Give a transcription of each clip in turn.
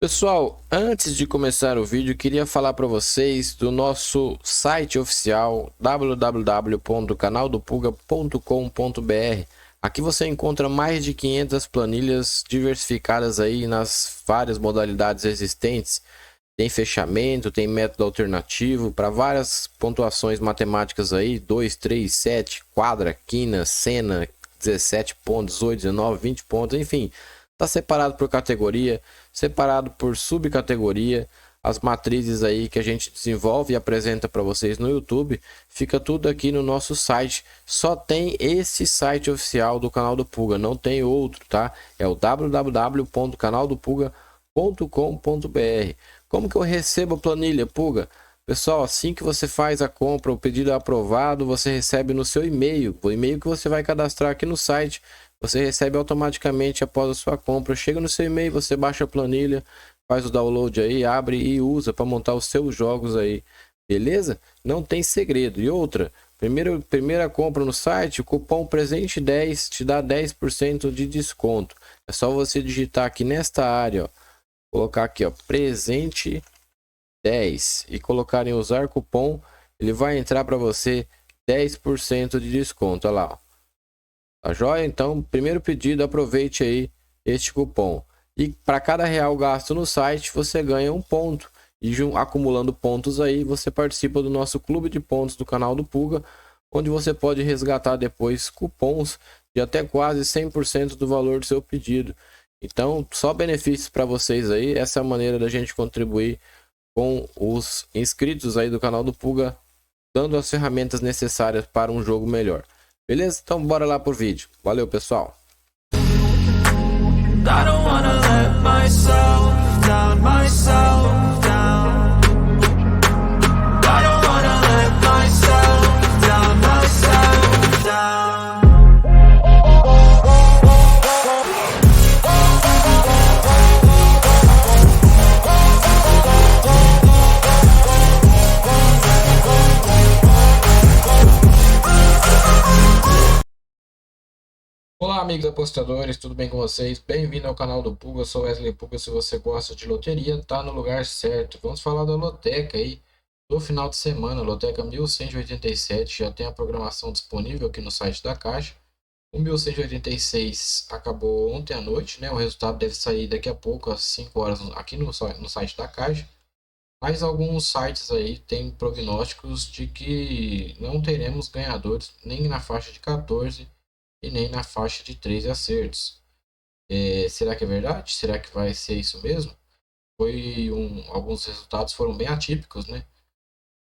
Pessoal, antes de começar o vídeo, queria falar para vocês do nosso site oficial www.canaldopuga.com.br. Aqui você encontra mais de 500 planilhas diversificadas aí nas várias modalidades existentes. Tem fechamento, tem método alternativo para várias pontuações matemáticas aí, 2, 3, 7, quadra, quina, sena, 17 pontos, 18, 19, 20 pontos, enfim. Tá separado por categoria, separado por subcategoria. As matrizes aí que a gente desenvolve e apresenta para vocês no YouTube, fica tudo aqui no nosso site. Só tem esse site oficial do canal do Puga, não tem outro, tá? É o www.canaldopuga.com.br. Como que eu recebo a planilha, Puga? Pessoal, assim que você faz a compra, o pedido é aprovado, você recebe no seu e-mail, o e-mail que você vai cadastrar aqui no site. Você recebe automaticamente após a sua compra. Chega no seu e-mail, você baixa a planilha, faz o download aí, abre e usa para montar os seus jogos aí. Beleza? Não tem segredo. E outra, primeira compra no site, o cupom presente10 te dá 10% de desconto. É só você digitar aqui nesta área, ó, colocar aqui, ó, presente 10 e colocar em usar cupom, ele vai entrar para você 10% de desconto. Olha lá, ó. Tá joia? Então, primeiro pedido, aproveite aí este cupom. E para cada real gasto no site, você ganha um ponto. E acumulando pontos aí, você participa do nosso clube de pontos do canal do Puga, onde você pode resgatar depois cupons de até quase 100% do valor do seu pedido. Então, só benefícios para vocês aí. Essa é a maneira da gente contribuir com os inscritos aí do canal do Puga, dando as ferramentas necessárias para um jogo melhor. Beleza? Então bora lá pro vídeo. Valeu, pessoal. Olá, amigos apostadores, tudo bem com vocês? Bem-vindo ao canal do Puga, eu sou Wesley Puga. Se você gosta de loteria, tá no lugar certo. Vamos falar da loteca aí do final de semana, loteca 1187, já tem a programação disponível aqui no site da Caixa. O 1186 acabou ontem à noite, né? O resultado deve sair daqui a pouco, às 5 horas, aqui no site da Caixa. Mas alguns sites aí têm prognósticos de que não teremos ganhadores nem na faixa de 14 e nem na faixa de 13 acertos. Será que é verdade? Será que vai ser isso mesmo? Alguns resultados foram bem atípicos, né?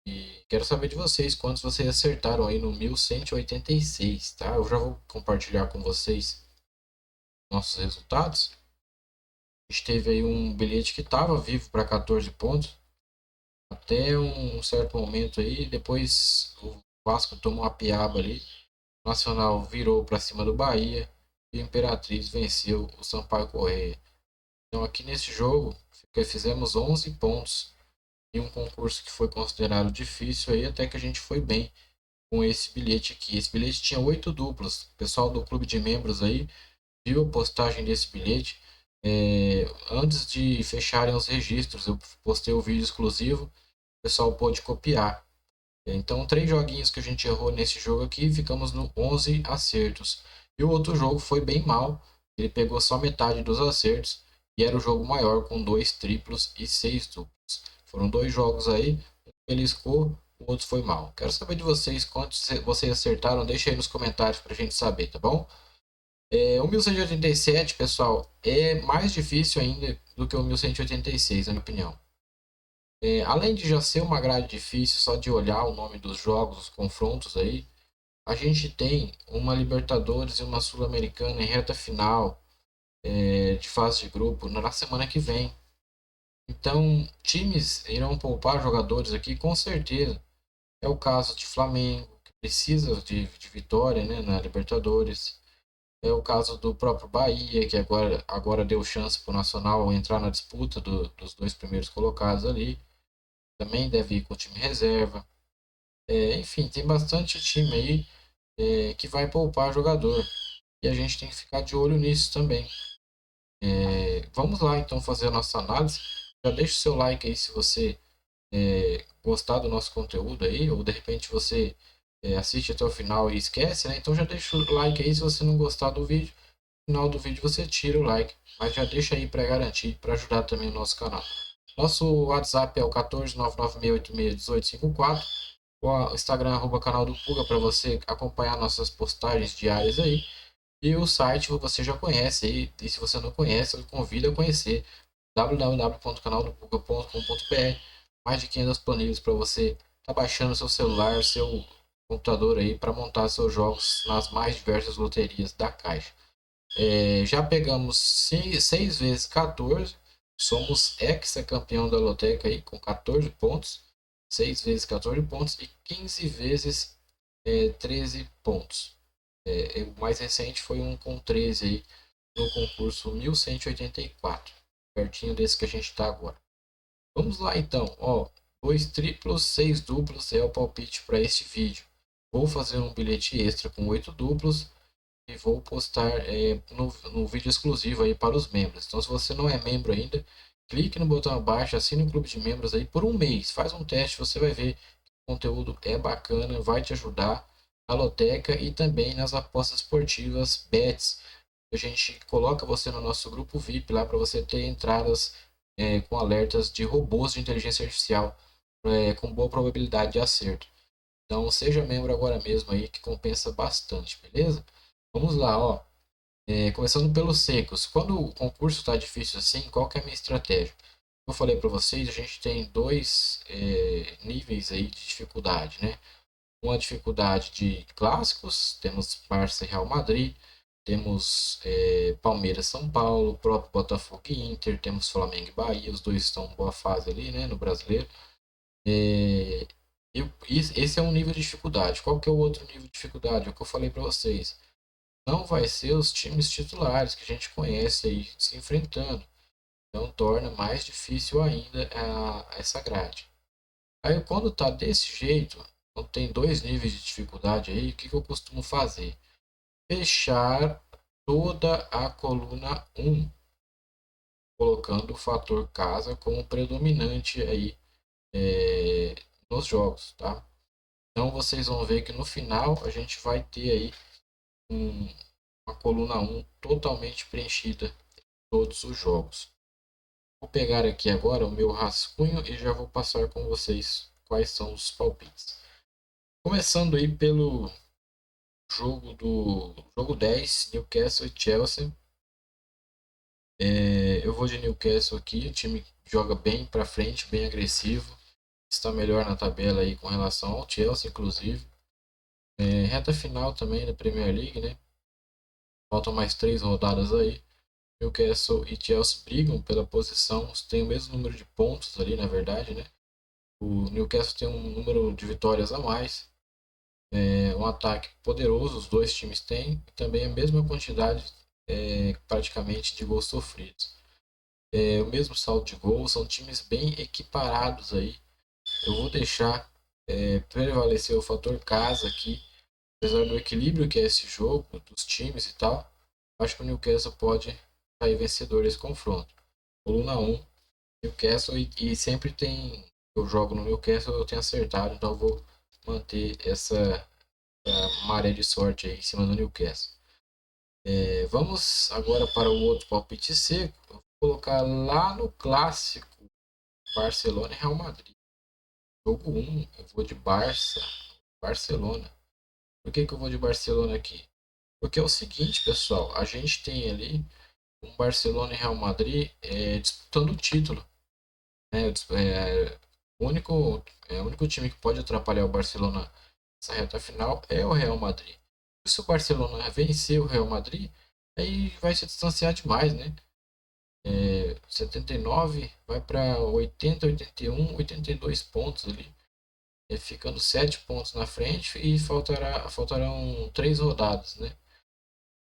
E quero saber de vocês quantos vocês acertaram aí no 1186, tá? Eu já vou compartilhar com vocês nossos resultados. A gente teve aí um bilhete que estava vivo para 14 pontos até um certo momento aí. Depois o Vasco tomou uma piaba ali. O Nacional virou para cima do Bahia e o Imperatriz venceu o Sampaio Corrêa. Então aqui nesse jogo fizemos 11 pontos em um concurso que foi considerado difícil aí, até que a gente foi bem com esse bilhete aqui. Esse bilhete tinha 8 duplas. O pessoal do clube de membros aí viu a postagem desse bilhete. Antes de fecharem os registros, eu postei o vídeo exclusivo, o pessoal pôde copiar. Então, 3 joguinhos que a gente errou nesse jogo aqui, ficamos no 11 acertos. E o outro jogo foi bem mal, ele pegou só metade dos acertos e era o jogo maior com 2 triplos e 6 duplos. Foram 2 jogos aí, um beliscou, o outro foi mal. Quero saber de vocês quantos vocês acertaram, deixa aí nos comentários pra gente saber, tá bom? O 1187, pessoal, é mais difícil ainda do que o 1186, na minha opinião. Além de já ser uma grade difícil, só de olhar o nome dos jogos, os confrontos aí, a gente tem uma Libertadores e uma Sul-Americana em reta final, de fase de grupo na semana que vem. Então, times irão poupar jogadores aqui com certeza. É o caso de Flamengo, que precisa de vitória, né, na Libertadores. É o caso do próprio Bahia, que agora deu chance para o Nacional entrar na disputa dos 2 primeiros colocados ali. Também deve ir com o time reserva. Enfim, tem bastante time aí que vai poupar jogador. E a gente tem que ficar de olho nisso também. Vamos lá então fazer a nossa análise. Já deixa o seu like aí se você gostar do nosso conteúdo aí, ou de repente você assiste até o final e esquece, né? Então já deixa o like aí se você não gostar do vídeo. No final do vídeo você tira o like, mas já deixa aí para garantir, para ajudar também o nosso canal. Nosso WhatsApp é o 14996861854. O Instagram canal do Puga para você acompanhar nossas postagens diárias aí. E o site você já conhece aí, e se você não conhece, eu convido a conhecer www.canaldopuga.com.br. Mais de 500 planilhas para você estar baixando seu celular, seu computador aí para montar seus jogos nas mais diversas loterias da Caixa. Já pegamos 6 vezes 14, somos ex-campeão da loteca aí com 14 pontos, 6 vezes 14 pontos e 15 vezes 13 pontos. O mais recente foi um com 13 aí no concurso 1184, pertinho desse que a gente está agora. Vamos lá então, ó, 2 triplos, 6 duplos é o palpite para este vídeo. Vou fazer um bilhete extra com 8 duplos e vou postar no vídeo exclusivo aí para os membros. Então, se você não é membro ainda, clique no botão abaixo, assine o clube de membros aí por um mês. Faz um teste, você vai ver que o conteúdo é bacana, vai te ajudar na loteca e também nas apostas esportivas bets. A gente coloca você no nosso grupo VIP lá para você ter entradas com alertas de robôs de inteligência artificial com boa probabilidade de acerto. Então, seja membro agora mesmo aí que compensa bastante, beleza? Vamos lá, ó. Começando pelos secos. Quando o concurso está difícil assim, qual que é a minha estratégia? Eu falei para vocês, a gente tem dois níveis aí de dificuldade, né? Uma dificuldade de clássicos, temos Barça e Real Madrid, temos Palmeiras, São Paulo, próprio Botafogo e Inter, temos Flamengo e Bahia, os dois estão em boa fase ali, né, no brasileiro. Esse é um nível de dificuldade. Qual que é o outro nível de dificuldade? É o que eu falei para vocês. Não vai ser os times titulares que a gente conhece aí se enfrentando. Então torna mais difícil ainda essa grade. Aí quando tá desse jeito, quando tem dois níveis de dificuldade aí, o que eu costumo fazer? Fechar toda a coluna um, colocando o fator casa como predominante aí nos jogos, tá? Então vocês vão ver que no final a gente vai ter aí uma coluna um totalmente preenchida em todos os jogos. Vou pegar aqui agora o meu rascunho e já vou passar com vocês quais são os palpites. Começando aí pelo jogo 10, Newcastle e Chelsea. Eu vou de Newcastle aqui, o time joga bem para frente, bem agressivo, está melhor na tabela aí com relação ao Chelsea, inclusive. Reta final também da Premier League, né? Faltam mais 3 rodadas aí. Newcastle e Chelsea brigam pela posição, têm o mesmo número de pontos ali, na verdade, né? O Newcastle tem um número de vitórias a mais, um ataque poderoso, os dois times têm, e também a mesma quantidade, praticamente, de gols sofridos. O mesmo saldo de gols, são times bem equiparados aí. Eu vou deixar prevalecer o fator casa aqui, apesar do equilíbrio que é esse jogo, dos times e tal. Acho que o Newcastle pode sair vencedor desse confronto. Coluna 1, Newcastle, e sempre tem. Eu jogo no Newcastle, eu tenho acertado, então eu vou manter essa maré de sorte aí em cima do Newcastle. Vamos agora para o outro palpite seco. Eu vou colocar lá no clássico Barcelona e Real Madrid. Jogo 1, eu vou de Barcelona. Por que eu vou de Barcelona aqui? Porque é o seguinte, pessoal, a gente tem ali um Barcelona e Real Madrid disputando o título. Né? O único time que pode atrapalhar o Barcelona nessa reta final é o Real Madrid. Se o Barcelona vencer o Real Madrid, aí vai se distanciar demais, né? 79 vai para 80, 81, 82 pontos ali, ficando 7 pontos na frente e faltarão 3 rodadas, né?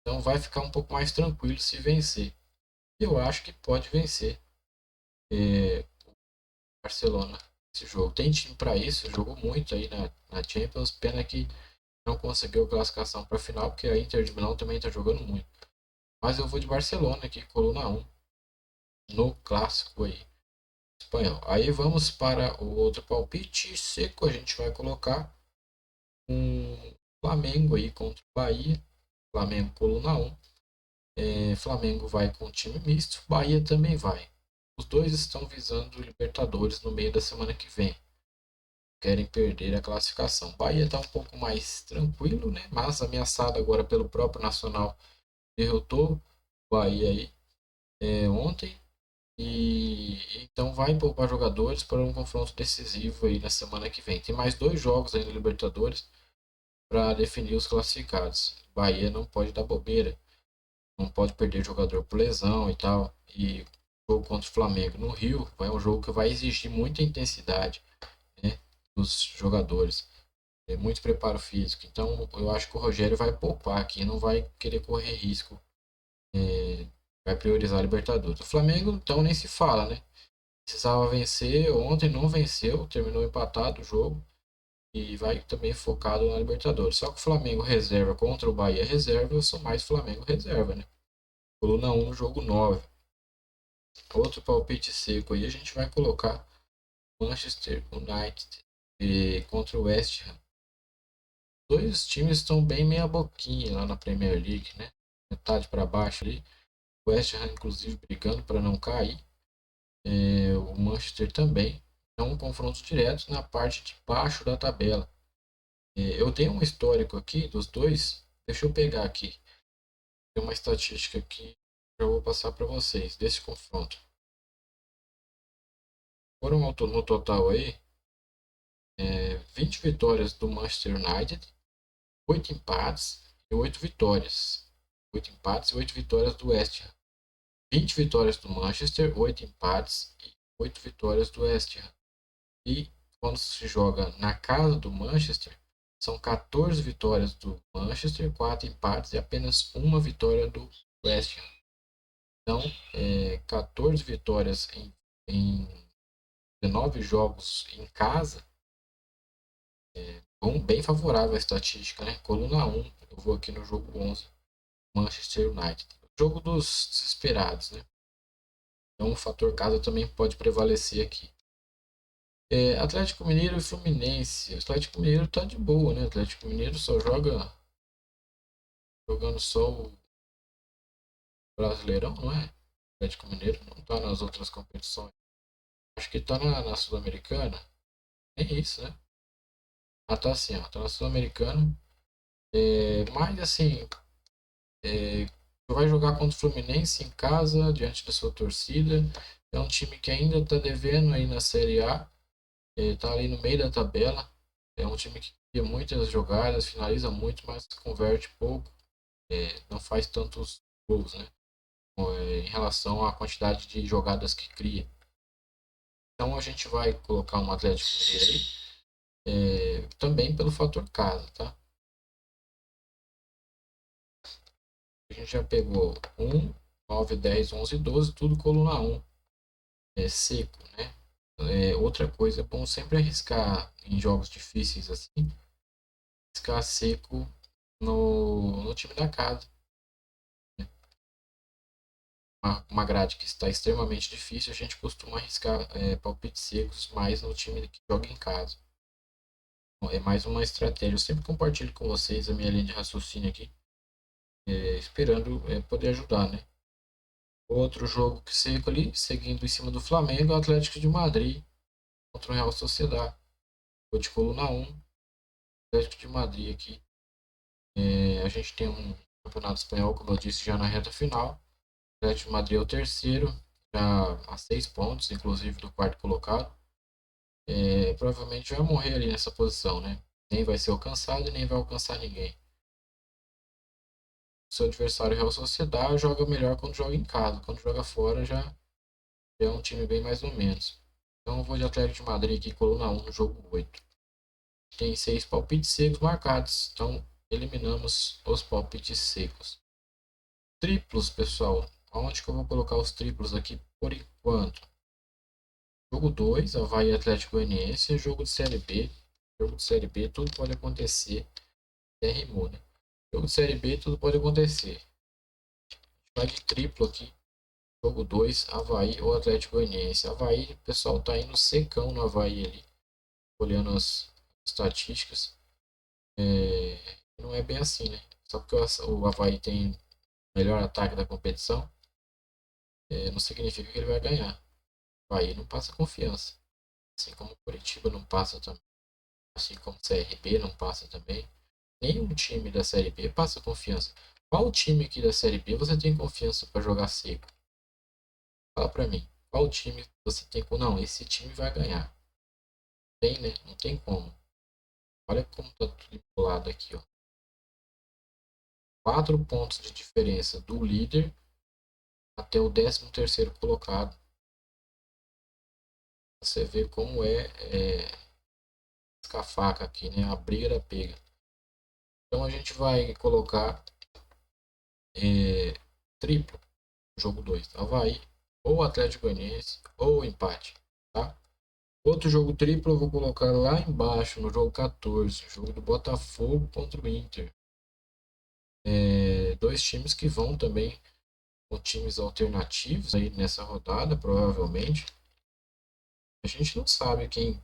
Então vai ficar um pouco mais tranquilo se vencer. Eu acho que pode vencer Barcelona esse jogo. Tem time para isso, jogou muito aí na Champions. Pena que não conseguiu classificação para a final, porque a Inter de Milão também está jogando muito. Mas eu vou de Barcelona aqui, coluna 1, no clássico aí, espanhol. Aí vamos para o outro palpite seco, a gente vai colocar um Flamengo aí contra o Bahia. Flamengo coluna 1. Flamengo vai com time misto, Bahia também vai. Os dois estão visando Libertadores no meio da semana que vem. Querem perder a classificação. Bahia está um pouco mais tranquilo, né? Mas ameaçado agora pelo próprio Nacional. Derrotou o Bahia aí ontem. E então vai poupar jogadores para um confronto decisivo aí na semana que vem. Tem mais 2 jogos aí no Libertadores para definir os classificados. Bahia não pode dar bobeira, não pode perder jogador por lesão e tal. E o jogo contra o Flamengo no Rio é um jogo que vai exigir muita intensidade, né, dos jogadores, muito preparo físico. Então eu acho que o Rogério vai poupar aqui, não vai querer correr risco, vai priorizar a Libertadores. O Flamengo então nem se fala, né? Precisava vencer, ontem não venceu, terminou empatado o jogo e vai também focado na Libertadores. Só que o Flamengo reserva contra o Bahia reserva, eu sou mais Flamengo reserva, né? Coluna 1 no jogo 9. Outro palpite seco aí, a gente vai colocar Manchester United contra o West Ham. Dois times estão bem meia boquinha lá na Premier League, né? Metade para baixo ali. O West Ham, inclusive, brigando para não cair. O Manchester também. É um confronto direto na parte de baixo da tabela. Eu tenho um histórico aqui dos dois. Deixa eu pegar aqui. Tem uma estatística aqui que eu vou passar para vocês desse confronto. Foram no total aí 20 vitórias do Manchester United, 8 empates e 8 vitórias. 8 empates e 8 vitórias do West Ham. 20 vitórias do Manchester, 8 empates e 8 vitórias do West Ham. E quando se joga na casa do Manchester, são 14 vitórias do Manchester, 4 empates e apenas uma vitória do West Ham. Então, 14 vitórias em 19 jogos em casa, bem favorável a estatística, né? Coluna 1, eu vou aqui no jogo 11, Manchester United. Jogo dos desesperados, né? Então o fator casa também pode prevalecer aqui. Atlético Mineiro e Fluminense. O Atlético Mineiro tá de boa, né? O Atlético Mineiro só joga jogando só o Brasileirão, não é? O Atlético Mineiro não tá nas outras competições. Acho que tá na Sul-Americana. É isso, né? Ah, tá assim, ó. Tá na Sul-Americana. Mas assim, é, vai jogar contra o Fluminense em casa, diante da sua torcida. É um time que ainda está devendo aí na Série A, está ali no meio da tabela. É um time que cria muitas jogadas, finaliza muito, mas converte pouco, não faz tantos gols, né? Em relação à quantidade de jogadas que cria. Então a gente vai colocar um Atlético Mineiro aí, também pelo fator casa, tá? A gente já pegou 1, 9, 10, 11, 12, tudo coluna 1. Seco, né? Outra coisa, é bom sempre arriscar em jogos difíceis assim, arriscar seco no time da casa. Né? Uma grade que está extremamente difícil, a gente costuma arriscar palpites secos mais no time que joga em casa. Então, é mais uma estratégia. Eu sempre compartilho com vocês a minha linha de raciocínio aqui, esperando poder ajudar, né? Outro jogo que seco ali, seguindo em cima do Flamengo, é o Atlético de Madrid contra o Real Sociedad. Vou de coluna 1, Atlético de Madrid aqui. A gente tem um campeonato espanhol, como eu disse, já na reta final. O Atlético de Madrid é o terceiro, já a 6 pontos, inclusive do quarto colocado. Provavelmente vai morrer ali nessa posição, né? Nem vai ser alcançado e nem vai alcançar ninguém. Seu adversário Real Sociedad joga melhor quando joga em casa. Quando joga fora já é um time bem mais ou menos. Então eu vou de Atlético de Madrid aqui, coluna 1, no jogo 8. Tem 6 palpites secos marcados, então eliminamos os palpites secos. Triplos, pessoal. Onde que eu vou colocar os triplos aqui por enquanto? Jogo 2, Avaí Atlético Goianiense. Jogo de Série B. Jogo de Série B, tudo pode acontecer. Até rimou, né? Jogo de Série B, tudo pode acontecer. vai de triplo aqui. Jogo 2, Avaí ou Atlético Goianiense. Avaí, o pessoal tá indo secão no Avaí ali, olhando as estatísticas. Não é bem assim, né? Só porque o Avaí tem o melhor ataque da competição, não significa que ele vai ganhar. O Avaí não passa confiança. Assim como o Curitiba não passa também. Assim como o CRB não passa também. Nenhum time da Série B passa confiança. Qual time aqui da Série B você tem confiança para jogar seco? Fala pra mim. Qual time você tem com. Não, esse time vai ganhar. Tem, né? Não tem como. Olha como tá tudo embolado aqui, ó. 4 pontos de diferença do líder até o 13º colocado. Você vê como é escafaca aqui, né? A briga da pega. Então a gente vai colocar é, triplo jogo 2, Avaí ou Atlético Goianiense ou empate, tá? Outro jogo triplo eu vou colocar lá embaixo no jogo 14, jogo do Botafogo contra o Inter. Dois times que vão também com times alternativos aí nessa rodada, provavelmente. A gente não sabe quem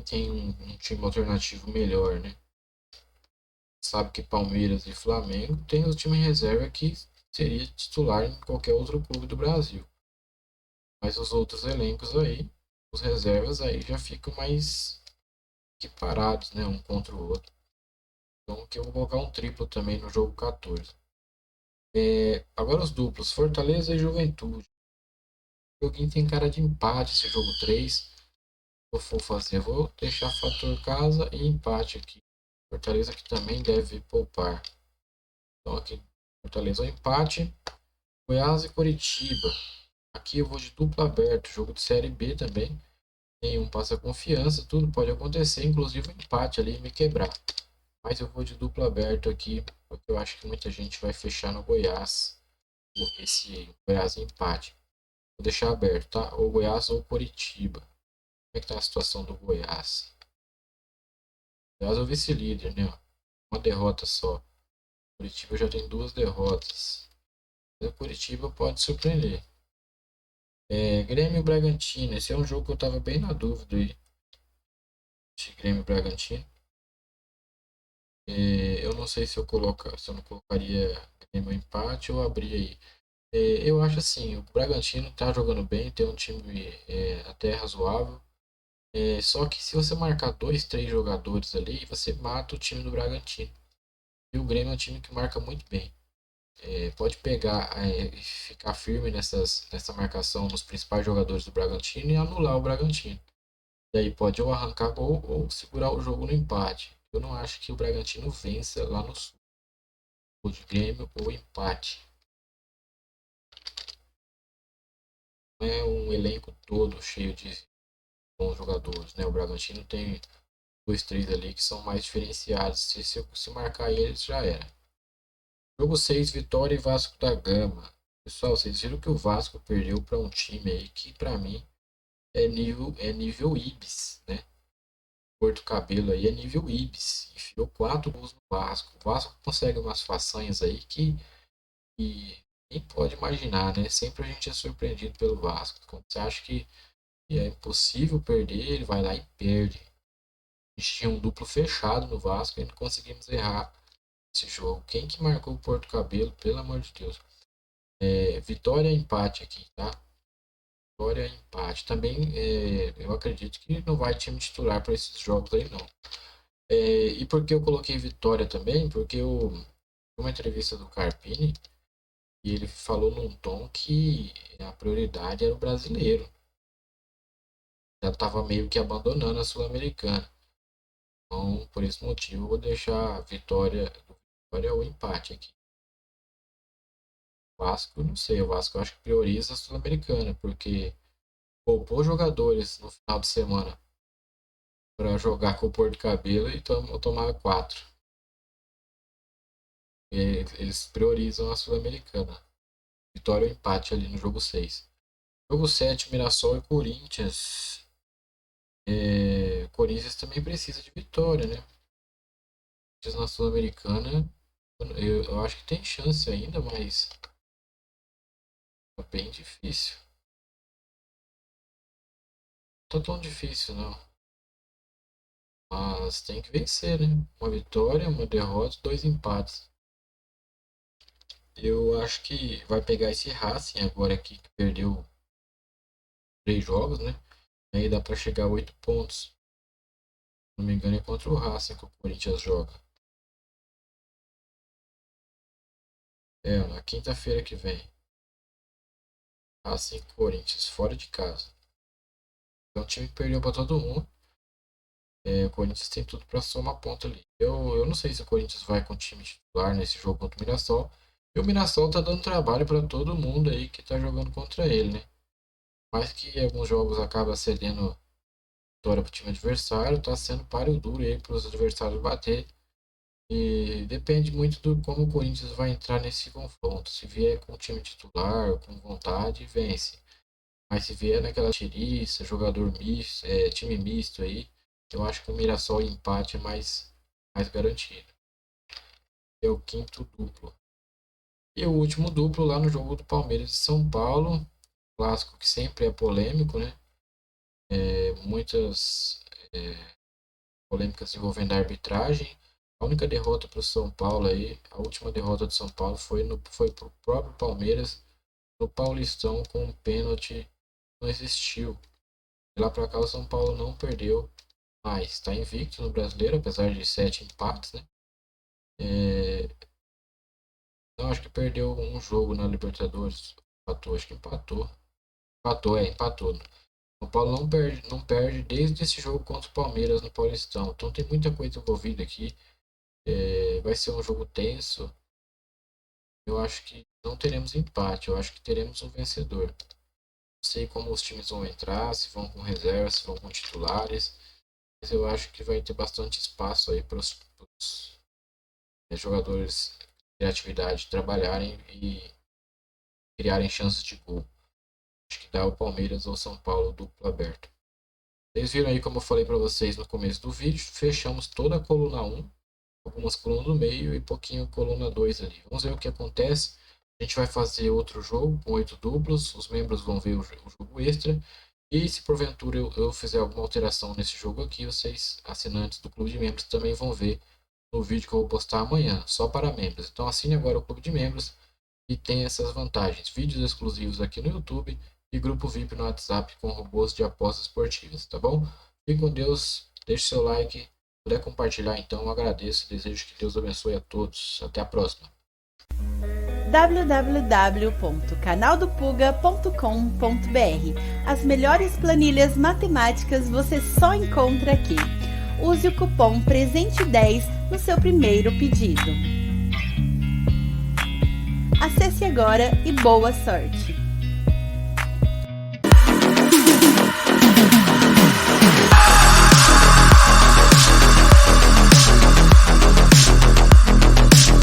tem um time alternativo melhor, né? Sabe que Palmeiras e Flamengo tem o time reserva que seria titular em qualquer outro clube do Brasil. Mas os outros elencos aí, os reservas aí já ficam mais equiparados, né? Um contra o outro. Então aqui eu vou colocar um triplo também no jogo 14. Agora os duplos, Fortaleza e Juventude. O joguinho tem cara de empate esse jogo 3. Se eu for fazer, eu vou deixar fator casa e empate aqui. Fortaleza que também deve poupar. Então aqui, Fortaleza ou empate. Goiás e Coritiba. Aqui eu vou de duplo aberto, jogo de Série B também. Nenhum passa confiança, tudo pode acontecer, inclusive o empate ali me quebrar. Mas eu vou de duplo aberto aqui, porque eu acho que muita gente vai fechar no Goiás. Esse Goiás empate. Vou deixar aberto, tá? Ou Goiás ou Coritiba. Como é que tá a situação do Goiás? O Goiás é o vice-líder, né? Uma derrota só. Curitiba já tem 2 derrotas. O Curitiba pode surpreender. Grêmio e Bragantino. Esse é um jogo que eu tava bem na dúvida aí. De Grêmio e Bragantino. Eu não sei se eu não colocaria Grêmio empate ou abrir aí. Eu acho assim, o Bragantino tá jogando bem, tem um time até razoável. Só que se você marcar 2, 3 jogadores ali, você mata o time do Bragantino. E o Grêmio é um time que marca muito bem. Pode pegar e ficar firme nessa marcação nos principais jogadores do Bragantino e anular o Bragantino. E aí pode ou arrancar gol ou segurar o jogo no empate. Eu não acho que o Bragantino vença lá no sul. Ou de Grêmio ou empate. Não é um elenco todo cheio de bons jogadores, né? O Bragantino tem 2, 3 ali que são mais diferenciados. Se marcar eles, já era. Jogo 6, Vitória e Vasco da Gama. Pessoal, vocês viram que o Vasco perdeu para um time aí que, para mim, é nível Ibis, né? Porto Cabelo aí é nível Ibis. Enfiou 4 gols no Vasco. O Vasco consegue umas façanhas aí que nem pode imaginar, né? Sempre a gente é surpreendido pelo Vasco. Quando você acha que é impossível perder, ele vai lá e perde. A gente tinha um duplo fechado no Vasco e não conseguimos errar esse jogo. Quem que marcou o Porto Cabelo, pelo amor de Deus? Vitória e empate aqui, tá? Vitória e empate. Também eu acredito que não vai time titular para esses jogos aí, não. E por que eu coloquei Vitória também? Porque eu vi uma entrevista do Carpini e ele falou num tom que a prioridade era o brasileiro. Já estava meio que abandonando a Sul-Americana. Então, por esse motivo, eu vou deixar a vitória ou empate aqui. O Vasco, não sei, o Vasco eu acho que prioriza a Sul-Americana, porque poupou jogadores no final de semana para jogar com o Porto Cabelo e tomar 4. Eles priorizam a Sul-Americana. Vitória ou empate ali no jogo 6. Jogo 7, Mirassol e Corinthians. Corinthians também precisa de vitória, né? Corinthians na Sul-Americana, eu acho que tem chance ainda, mas Tá bem difícil. Não tá tão difícil, não. Mas tem que vencer, né? Uma vitória, uma derrota, 2 empates. Eu acho que vai pegar esse Racing agora aqui, que perdeu 3 jogos, né? Aí dá pra chegar a 8 pontos. Se não me engano, é contra o Racing que o Corinthians joga. É, na quinta-feira que vem. Racing e Corinthians, fora de casa. É um time que perdeu pra todo mundo. O Corinthians tem tudo pra somar ponto ali. Eu não sei se o Corinthians vai com o time titular nesse jogo contra o Mirassol. E o Mirassol tá dando trabalho pra todo mundo aí que tá jogando contra ele, né? Mais que alguns jogos acaba cedendo vitória pro time adversário, tá sendo páreo duro aí pros adversários bater. E depende muito do como o Corinthians vai entrar nesse confronto. Se vier com o time titular, com vontade, vence. Mas se vier naquela tiriça, jogador misto, time misto aí, eu acho que o Mirassol empate é mais garantido. É o quinto duplo. E o último duplo lá no jogo do Palmeiras e São Paulo. Clássico que sempre é polêmico, né? Muitas polêmicas envolvendo a arbitragem. A única derrota para o São Paulo aí, a última derrota do São Paulo foi pro próprio Palmeiras no Paulistão com um pênalti não existiu. De lá para cá o São Paulo não perdeu, mas está invicto no Brasileiro, apesar de 7 empates, né? Não, acho que perdeu um jogo na Libertadores. Empatou, acho que empatou. Empatou. O Paulo não perde desde esse jogo contra o Palmeiras no Paulistão. Então tem muita coisa envolvida aqui. Vai ser um jogo tenso. Eu acho que não teremos empate. Eu acho que teremos um vencedor. Não sei como os times vão entrar, se vão com reservas, se vão com titulares. Mas eu acho que vai ter bastante espaço aí para os jogadores de criatividade trabalharem e criarem chances de gol. Acho que dá o Palmeiras ou São Paulo duplo aberto. Vocês viram aí como eu falei para vocês no começo do vídeo, fechamos toda a coluna 1, algumas colunas no meio e pouquinho coluna 2 ali. Vamos ver o que acontece. A gente vai fazer outro jogo com 8 duplos, os membros vão ver o jogo extra. E se porventura eu fizer alguma alteração nesse jogo aqui, vocês, assinantes do clube de membros, também vão ver no vídeo que eu vou postar amanhã, só para membros. Então assine agora o clube de membros e tem essas vantagens. Vídeos exclusivos aqui no YouTube e grupo VIP no WhatsApp com robôs de apostas esportivas, tá bom? Fique com Deus, deixe seu like, se puder compartilhar então, eu agradeço, desejo que Deus abençoe a todos. Até a próxima. www.canaldopuga.com.br. As melhores planilhas matemáticas você só encontra aqui. Use o cupom PRESENTE10 no seu primeiro pedido. Acesse agora e boa sorte!